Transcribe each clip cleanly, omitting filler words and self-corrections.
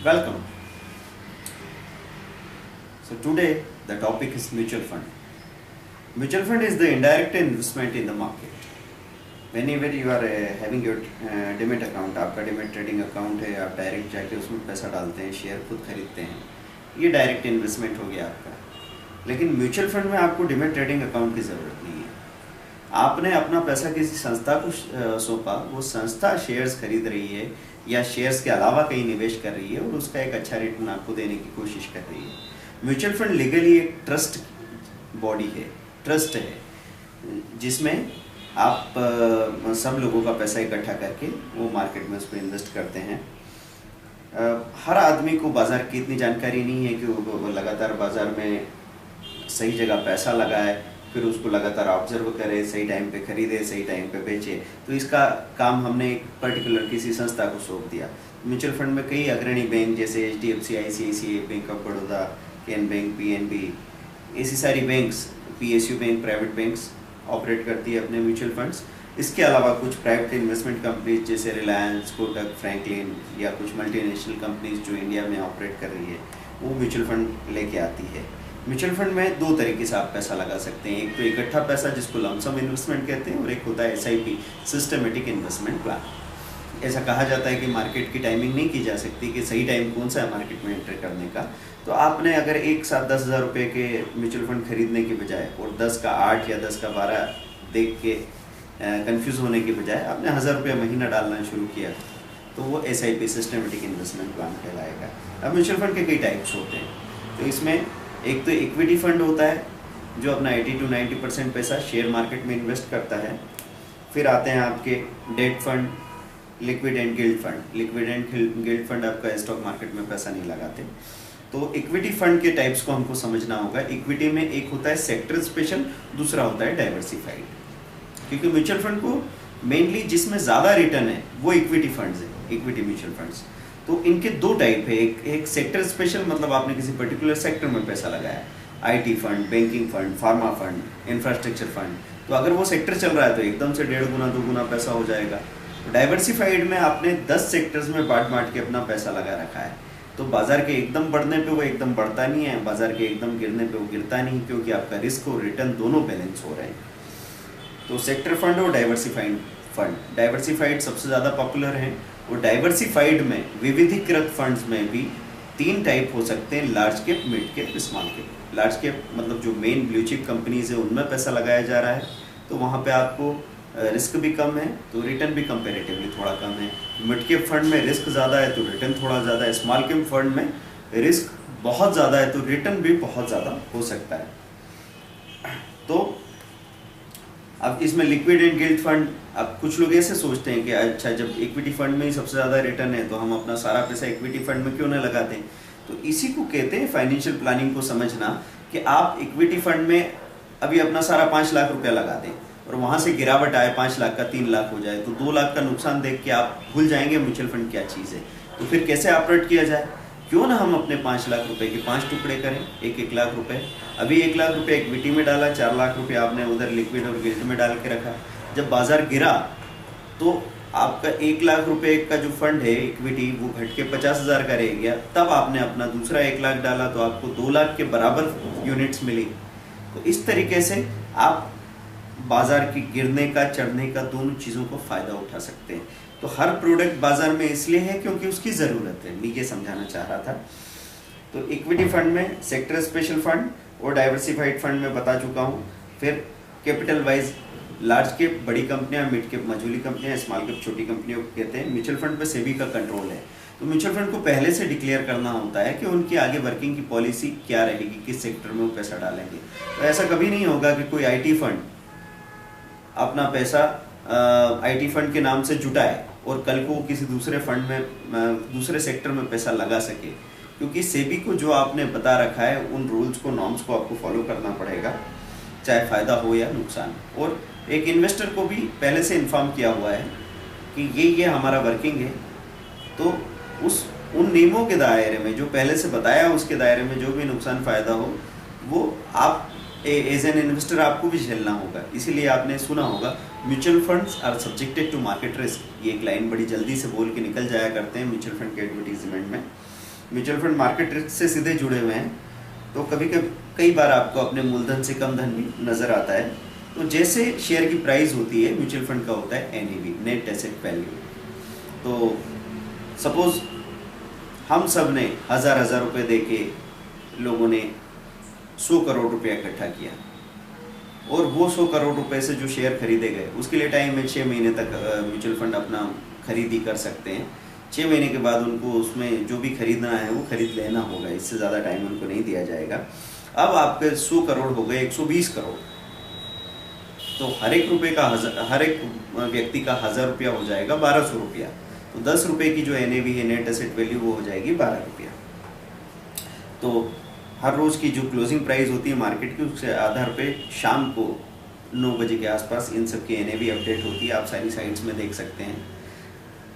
Welcome. So today the topic is mutual fund. Mutual fund is the indirect investment in the market. Whenever you are having your demat account, आपका demat trading account है, आप direct जाके उसमें पैसा डालते हैं, share खुद खरीदते हैं, ये डायरेक्ट इन्वेस्टमेंट हो गया आपका। लेकिन म्यूचुअल फंड में आपको डीमैट ट्रेडिंग अकाउंट की ज़रूरत नहीं है। आपने अपना पैसा किसी संस्था को सौंपा, वो संस्था शेयर्स खरीद रही है या शेयर्स के अलावा कहीं निवेश कर रही है और उसका एक अच्छा रिटर्न आपको देने की कोशिश कर रही है। म्यूचुअल फंड लीगली एक ट्रस्ट बॉडी है, ट्रस्ट है, जिसमें आप सब लोगों का पैसा इकट्ठा करके वो मार्केट में उसको इन्वेस्ट करते हैं। हर आदमी को बाज़ार की इतनी जानकारी नहीं है कि वो लगातार बाज़ार में सही जगह पैसा लगाए, फिर उसको लगातार ऑब्जर्व करे, सही टाइम पे खरीदे, सही टाइम पे बेचे। तो इसका काम हमने एक पर्टिकुलर किसी संस्था को सौंप दिया। म्यूचुअल फंड में कई अग्रणी बैंक जैसे HDFC, ICICI, bank of Baroda, can bank, PNB, ऐसी सारी banks, PSU bank, private banks operate करती है अपने म्यूचुअल फंड्स। इसके अलावा कुछ प्राइवेट इन्वेस्टमेंट कंपनीज जैसे रिलायंस, कोटक, फ्रैंकलिन या कुछ मल्टीनेशनल कंपनीज जो इंडिया में ऑपरेट कर रही है, वो म्यूचुअल फंड लेके आती है। म्यूचुअल फंड में दो तरीके से आप पैसा लगा सकते हैं। एक तो इकट्ठा पैसा जिसको लमसम इन्वेस्टमेंट कहते हैं, और एक होता है SIP, सिस्टमेटिक इन्वेस्टमेंट प्लान। ऐसा कहा जाता है कि मार्केट की टाइमिंग नहीं की जा सकती कि सही टाइम कौन सा है मार्केट में एंटर करने का। तो आपने अगर एक साथ 10,000 रुपये के म्यूचुअल फंड खरीदने के बजाय और 10 का 8 या 10 का 12 देख के कंफ्यूज होने के बजाय आपने 1,000 रुपये महीना डालना शुरू किया, तो वो SIP, सिस्टमेटिक इन्वेस्टमेंट प्लान कहलाएगा। अब म्यूचुअल फंड के कई टाइप्स होते हैं। तो इसमें एक तो इक्विटी फंड होता है जो अपना 80 to 90% पैसा शेयर मार्केट में इन्वेस्ट करता है। फिर आते हैं आपके debt fund, liquid and gilt fund. Liquid and gilt fund आपका स्टॉक मार्केट में पैसा नहीं लगाते। तो इक्विटी फंड के टाइप्स को हमको समझना होगा। इक्विटी में एक होता है सेक्टर स्पेशल, दूसरा होता है डाइवर्सिफाइड। क्योंकि म्यूचुअल फंड को मेनली जिसमें ज़्यादा रिटर्न है वो इक्विटी फंड्स है, इक्विटी म्यूचुअल फंड्स। तो इनके दो टाइप है। एक सेक्टर स्पेशल, मतलब आपने किसी पर्टिकुलर सेक्टर में पैसा लगाया, IT fund, banking fund, pharma fund, infrastructure fund. तो अगर वो सेक्टर चल रहा है तो एकदम से 1.5 गुना 2 गुना पैसा हो जाएगा। डाइवर्सिफाइड में आपने 10 सेक्टर्स में बांट के अपना पैसा लगा रखा है, तो बाजार के एकदम बढ़ने पे वो एकदम बढ़ता नहीं है, बाजार के एकदम गिरने पे वो गिरता नहीं, क्योंकि आपका रिस्क और रिटर्न दोनों बैलेंस हो रहे हैं। तो सेक्टर फंड और डाइवर्सिफाइड फंड, डाइवर्सिफाइड सबसे ज़्यादा पॉपुलर है। और डाइवर्सिफाइड में विविधीकृत फंड्स में भी 3 टाइप हो सकते हैं, large cap, mid cap, small cap. Large cap मतलब जो मेन ब्लू चिप कंपनीज है उनमें पैसा लगाया जा रहा है, तो वहाँ पे आपको रिस्क भी कम है तो रिटर्न भी कंपेरेटिवली थोड़ा कम है। मिड कैप फंड में रिस्क ज़्यादा है तो रिटर्न थोड़ा ज़्यादा है। स्मॉल कैप फंड में रिस्क बहुत ज़्यादा है तो रिटर्न भी बहुत ज़्यादा हो सकता है। तो अब इसमें लिक्विड एंड गिल्ड फंड, अब कुछ लोग ऐसे सोचते हैं कि अच्छा, जब इक्विटी फंड में ही सबसे ज़्यादा रिटर्न है तो हम अपना सारा पैसा इक्विटी फंड में क्यों ना लगाते हैं। तो इसी को कहते हैं फाइनेंशियल प्लानिंग को समझना, कि आप इक्विटी फंड में अभी अपना सारा 5 लाख रुपया लगा दें और वहाँ से गिरावट आए 5 लाख का 3 लाख हो जाए, तो 2 लाख का नुकसान देख के आप भूल जाएंगे म्यूचुअल फंड क्या चीज़ है। तो फिर कैसे ऑपरेट किया जाए? क्यों ना हम अपने 5 लाख रुपए के 5 टुकड़े करें, 1-1 लाख रुपए। अभी 1 लाख रुपए इक्विटी में डाला, 4 लाख रुपए आपने उधर लिक्विड और गिल्ड में डाल के रखा। जब बाजार गिरा तो आपका 1 लाख रुपए का जो फंड है इक्विटी, वो घट के 50,000 का रह गया। तब आपने अपना दूसरा 1 लाख डाला तो आपको 2 लाख के बराबर यूनिट्स मिली। तो इस तरीके से आप बाजार की गिरने का, चढ़ने का, दोनों चीज़ों को फ़ायदा उठा सकते हैं। तो हर प्रोडक्ट बाजार में इसलिए है क्योंकि उसकी ज़रूरत है, मैं ये समझाना चाह रहा था। तो इक्विटी फंड में सेक्टर स्पेशल फंड और डाइवर्सिफाइड फंड में बता चुका हूँ। फिर कैपिटल वाइज लार्ज कैप बड़ी कंपनियां, मिड कैप मझोली कंपनियां, स्मॉल कैप छोटी कंपनियों को कहते हैं। म्यूचुअल फंड पे सेबी का कंट्रोल है, तो म्यूचुअल फंड को पहले से डिक्लेयर करना होता है कि उनकी आगे वर्किंग की पॉलिसी क्या रहेगी, किस सेक्टर में वो पैसा डालेंगे। तो ऐसा कभी नहीं होगा कि कोई IT फंड अपना पैसा IT फंड के नाम से जुटाए और कल को किसी दूसरे फंड में, दूसरे सेक्टर में पैसा लगा सके, क्योंकि सेबी को जो आपने बता रखा है उन रूल्स को, नॉर्म्स को आपको फॉलो करना पड़ेगा, चाहे फ़ायदा हो या नुकसान। और एक इन्वेस्टर को भी पहले से इन्फॉर्म किया हुआ है कि ये हमारा वर्किंग है, तो उन नियमों के दायरे में जो पहले से बताया, उसके दायरे में जो भी नुकसान फ़ायदा हो वो आप एज एन इन्वेस्टर आपको भी झेलना होगा। इसीलिए आपने सुना होगा mutual funds are subjected to market risk. ये एक लाइन बड़ी जल्दी से बोल के निकल जाया करते हैं म्यूचुअल फंड के एडवर्टीजमेंट में। म्यूचुअल फंड मार्केट रिस्क से सीधे जुड़े हुए हैं, तो कई बार आपको अपने मूलधन से कम धन भी नज़र आता है। तो जैसे शेयर की प्राइस होती है, म्यूचुअल फंड का होता है एनएवी, नेट एसेट वैल्यू। तो सपोज हम सब ने हज़ार रुपये दे के लोगों ने 100 करोड़ रुपया इकट्ठा किया, और वो 100 करोड़ रुपए से जो शेयर खरीदे गए उसके लिए टाइम है 6 महीने तक म्यूचुअल फंड अपना खरीदी कर सकते हैं। 6 महीने के बाद उनको उसमें जो भी खरीदना है वो खरीद लेना होगा, इससे ज़्यादा टाइम उनको नहीं दिया जाएगा। अब आपके 100 करोड़ हो गए 120 करोड़, तो हर एक व्यक्ति का 1000 रुपया हो जाएगा 1200 रुपया। तो 10 रुपये की जो एनएवी है, नेट एसेट वैल्यू, वो हो जाएगी 12 रुपया। तो हर रोज़ की जो क्लोजिंग प्राइस होती है मार्केट की, उसके आधार पे शाम को 9 बजे के आसपास इन सब की एनएवी अपडेट होती है, आप सारी साइट्स में देख सकते हैं,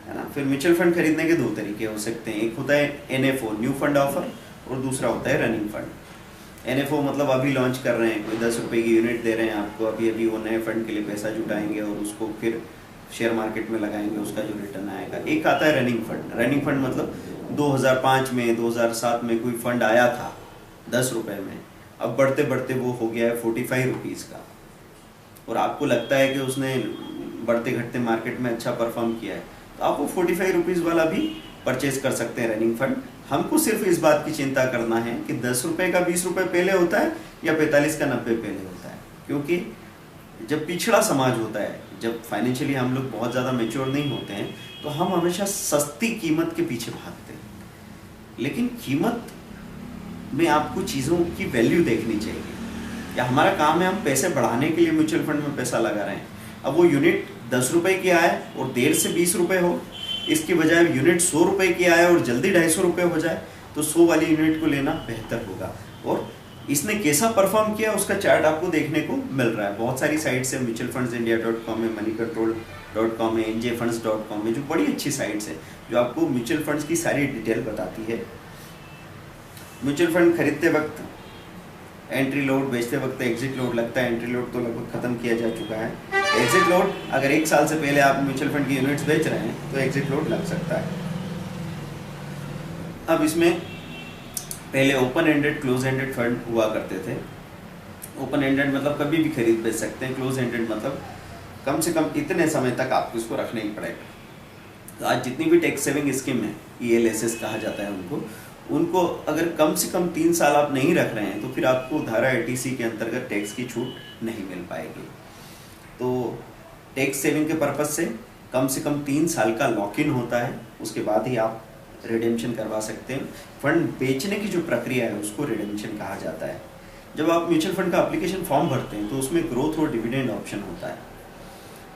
है ना। फिर म्यूचुअल फंड खरीदने के 2 तरीके हो सकते हैं, एक होता है एनएफओ, न्यू फंड ऑफर, और दूसरा होता है रनिंग फंड। एनएफओ मतलब अभी लॉन्च कर रहे हैं, कोई 10 रुपये की यूनिट दे रहे हैं आपको, अभी वो नए फंड के लिए पैसा जुटाएंगे और उसको फिर शेयर मार्केट में लगाएंगे, उसका जो रिटर्न आएगा। एक आता है रनिंग फंड। रनिंग फंड मतलब 2005 में 2007 में कोई फंड आया था 10 रुपये में, अब बढ़ते बढ़ते वो हो गया है 45 रुपीज़ का, और आपको लगता है कि उसने बढ़ते घटते मार्केट में अच्छा परफॉर्म किया है, तो आप वो 45 रुपीज़ वाला भी परचेज कर सकते हैं, रनिंग फंड। हमको सिर्फ इस बात की चिंता करना है कि 10 रुपये का 20 रुपये पहले होता है या 45 का 90 पहले होता है, क्योंकि जब पिछड़ा समाज होता है, जब फाइनेंशियली हम लोग बहुत ज़्यादा मेच्योर नहीं होते हैं, तो हम हमेशा सस्ती कीमत के पीछे भागते हैं। लेकिन कीमत में आपको चीज़ों की वैल्यू देखनी चाहिए, या हमारा काम है हम पैसे बढ़ाने के लिए म्यूचुअल फंड में पैसा लगा रहे हैं। अब वो यूनिट 10 रुपये की आए और देर से 20 रुपये हो, इसकी बजाय यूनिट 100 रुपये की आए और जल्दी 250 रुपये हो जाए, तो 100 वाली यूनिट को लेना बेहतर होगा। और इसने कैसा परफॉर्म किया उसका चार्ट आपको देखने को मिल रहा है। बहुत सारी साइट्स है, mutualfundsindia.com है, moneycontrol.com है, njfunds.com है, जो बड़ी अच्छी साइट्स है जो आपको म्यूचुअल फंड्स की सारी डिटेल बताती है। म्यूचुअल फंड खरीदते वक्त एंट्री लोड, बेचते वक्त एग्जिट लोड लगता है। एंट्री लोड तो लगभग खत्म किया जा चुका है। एग्जिट लोड अगर 1 साल से पहले आप म्यूचुअल फंड की यूनिट्स बेच रहे हैं तो एग्जिट लोड लग सकता है। अब इसमें पहले open ended, close ended fund हुआ करते थे। ओपन एंडेड मतलब कभी भी खरीद बेच सकते हैं, क्लोज एंडेड मतलब कम से कम इतने समय तक आपको इसको रखना ही पड़ेगा। तो आज जितनी भी टैक्स सेविंग स्कीम है, ELSS कहा जाता है उनको अगर कम से कम 3 साल आप नहीं रख रहे हैं तो फिर आपको धारा 80C के अंतर्गत टैक्स की छूट नहीं मिल पाएगी। तो टैक्स सेविंग के पर्पज से कम 3 साल का लॉक इन होता है, उसके बाद ही आप रिडेम्पशन करवा सकते हैं। फंड बेचने की जो प्रक्रिया है उसको रिडेम्पशन कहा जाता है। जब आप म्यूचुअल फंड का एप्लीकेशन फॉर्म भरते हैं तो उसमें ग्रोथ और डिविडेंड ऑप्शन होता है।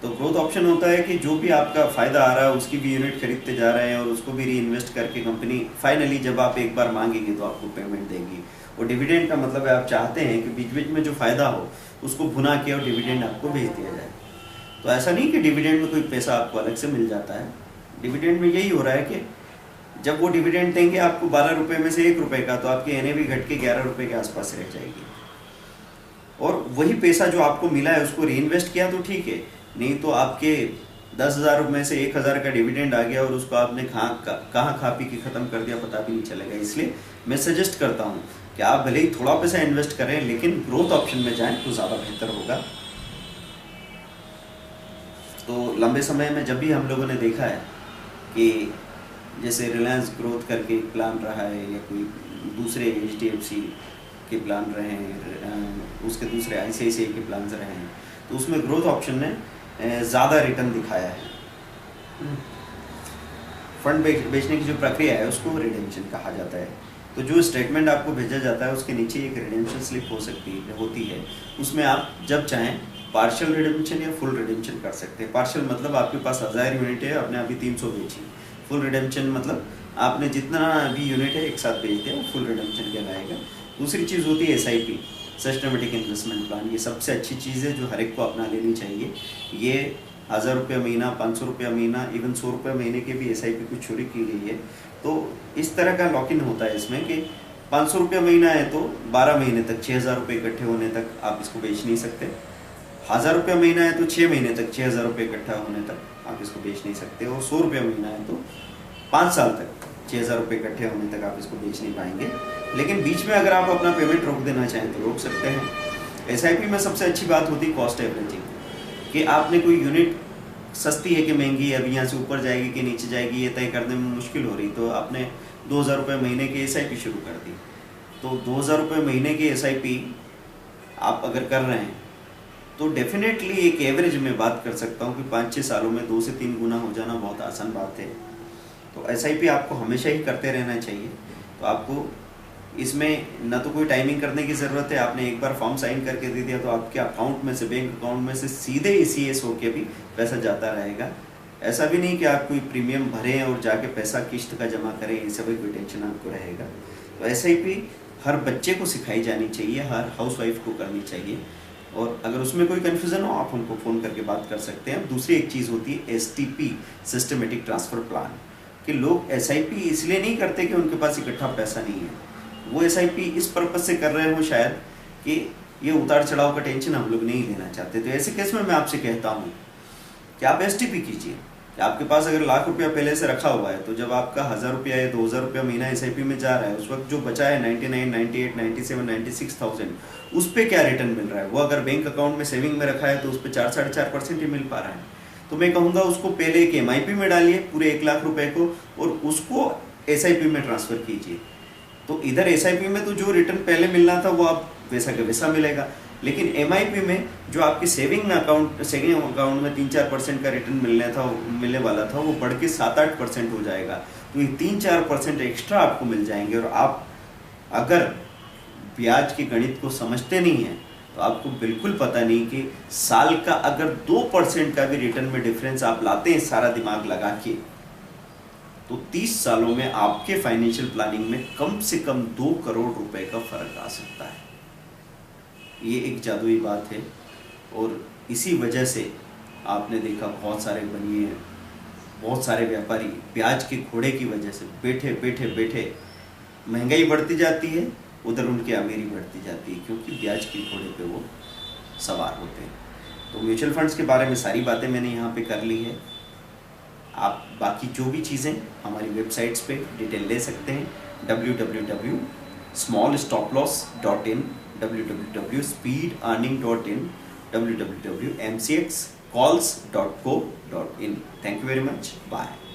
तो ग्रोथ ऑप्शन होता है कि जो भी आपका फ़ायदा आ रहा है उसकी भी यूनिट खरीदते जा रहे हैं और उसको भी री इन्वेस्ट करके कंपनी फाइनली जब आप एक बार मांगेंगे तो आपको पेमेंट देगी। और डिविडेंड का मतलब है आप चाहते हैं कि बीच बीच में जो फ़ायदा हो उसको भुना के और डिविडेंड आपको भेज दिया जाए। तो ऐसा नहीं कि डिविडेंड में कोई पैसा आपको अलग से मिल जाता है। डिविडेंड में यही हो रहा है कि जब वो डिविडेंड देंगे आपको 12 रुपये में से 1 रुपये का, तो आपकी NAV घट के 11 रुपये के आसपास रह जाएगी। और वही पैसा जो आपको मिला है उसको री इन्वेस्ट किया तो ठीक है, नहीं तो आपके 10,000 रुपये में से 1,000 का डिविडेंड आ गया और उसको आपने कहाँ खा पी के ख़त्म कर दिया पता भी नहीं चलेगा। इसलिए मैं सजेस्ट करता हूँ कि आप भले ही थोड़ा पैसा इन्वेस्ट करें लेकिन ग्रोथ ऑप्शन में जाएं तो ज़्यादा बेहतर होगा। तो लंबे समय में जब भी हम लोगों ने देखा है कि जैसे रिलायंस ग्रोथ करके प्लान रहा है या कोई दूसरे HDFC के प्लान रहे हैं, उसके दूसरे ICICI के प्लान रहे हैं, तो उसमें ग्रोथ ऑप्शन ने ज़्यादा रिटर्न दिखाया है। फंड बेचने की जो प्रक्रिया है उसको रिडेम्पशन कहा जाता है। तो जो स्टेटमेंट आपको भेजा जाता है उसके नीचे एक रिडेम्पशन स्लिप होती है। उसमें आप जब चाहें पार्शियल रिडेम्पशन या फुल रिडेम्पशन कर सकते हैं। पार्शियल मतलब आपके पास 1000 यूनिट है, आपने अभी 300 बेची। फुल रिडेम्पशन मतलब आपने जितना भी यूनिट है एक साथ बेच दिया, वो फुल रिडेम्पशन कहलाएगा। दूसरी चीज़ होती है SIP, सिस्टमेटिक इन्वेस्टमेंट प्लान। ये सबसे अच्छी चीज़ है जो हर एक को अपना लेनी चाहिए। ये 1000 रुपये महीना, 500 रुपये महीना, इवन 100 रुपये महीने के भी SIP को चोरी की गई है। तो इस तरह का लॉक इन होता है इसमें कि 500 रुपये महीना है तो 12 महीने तक 6,000 रुपये इकट्ठे होने तक आप इसको बेच नहीं सकते। 1000 रुपये महीना है तो 6 महीने तक 6,000 रुपये इकट्ठा होने तक आप इसको बेच नहीं सकते। और 100 रुपये महीना है तो 5 साल तक 6,000 रुपये इकट्ठे होने तक आप इसको बेच नहीं पाएंगे। लेकिन बीच में अगर आप अपना पेमेंट रोक देना चाहें तो रोक सकते हैं। SIP में सबसे अच्छी बात होती है कॉस्ट एवरेजिंग, कि आपने कोई यूनिट सस्ती है कि महंगी है, अभी यहाँ से ऊपर जाएगी कि नीचे जाएगी ये तय करने में मुश्किल हो रही, तो आपने 2,000 रुपये महीने की SIP शुरू कर दी। तो 2,000 रुपये महीने की SIP आप अगर कर रहे हैं तो डेफिनेटली एक एवरेज में बात कर सकता हूँ कि 5-6 सालों में 2 से 3 गुना हो जाना बहुत आसान बात है। तो SIP आपको हमेशा ही करते रहना चाहिए। तो आपको इसमें ना तो कोई टाइमिंग करने की ज़रूरत है, आपने एक बार फॉर्म साइन करके दे दिया तो आपके अकाउंट में से, बैंक अकाउंट में से सीधे ECS होके भी पैसा जाता रहेगा। ऐसा भी नहीं कि आप कोई प्रीमियम भरें और जाके पैसा किश्त का जमा करें, ये सब कोई टेंशन आपको रहेगा। तो SIP हर बच्चे को सिखाई जानी चाहिए, हर हाउसवाइफ को करनी चाहिए। और अगर उसमें कोई कन्फ्यूज़न हो आप हमको फ़ोन करके बात कर सकते हैं। दूसरी एक चीज़ होती है STP, सिस्टमेटिक ट्रांसफ़र प्लान, कि लोग SIP इसलिए नहीं करते कि उनके पास इकट्ठा पैसा नहीं है, वो SIP इस पर्पज़ से कर रहे हो शायद कि ये उतार चढ़ाव का टेंशन हम लोग नहीं लेना चाहते। तो ऐसे केस में मैं आपसे कहता हूँ कि आप STP कीजिए। आपके पास अगर लाख रुपया पहले से रखा हुआ है तो जब आपका 1,000 रुपया या 2,000 रुपया महीना SIP में जा रहा है, उस वक्त जो बचा है 99, 98, 97, 96,000, उस पर क्या रिटर्न मिल रहा है? वो अगर बैंक अकाउंट में सेविंग में रखा है तो उस पर 4-4.5% ही मिल पा रहा है। तो मैं कहूँगा उसको पहले एक MIP में डालिए पूरे 1 लाख रुपए को, और उसको SIP में ट्रांसफ़र कीजिए। तो इधर SIP में तो जो रिटर्न पहले मिलना था वो आप वैसा का वैसा मिलेगा, लेकिन MIP में जो आपके सेविंग अकाउंट में 3-4% का रिटर्न मिलने वाला था वो बढ़ के 7-8% हो जाएगा। तो ये 3-4% एक्स्ट्रा आपको मिल जाएंगे। और आप अगर ब्याज के गणित को समझते नहीं हैं तो आपको बिल्कुल पता नहीं कि साल का अगर 2% का भी रिटर्न में डिफरेंस आप लाते हैं सारा दिमाग लगा के, तो 30 सालों में आपके फाइनेंशियल प्लानिंग में कम से कम 2 करोड़ रुपए का फर्क आ सकता है। ये एक जादुई बात है। और इसी वजह से आपने देखा बहुत सारे बनिए, बहुत सारे व्यापारी ब्याज के घोड़े की वजह से बैठे महंगाई बढ़ती जाती है, उधर उनकी अमीरी बढ़ती जाती है, क्योंकि ब्याज के घोड़े पे वो सवार होते हैं। तो म्यूचुअल फंड्स के बारे में सारी बातें मैंने यहाँ पे कर ली है। आप बाकी जो भी चीज़ें हमारी वेबसाइट्स पे डिटेल ले सकते हैं, www.smallstoploss.in, www.speedearning.in, www.mcxcalls.co.in. Thank you very much. Bye.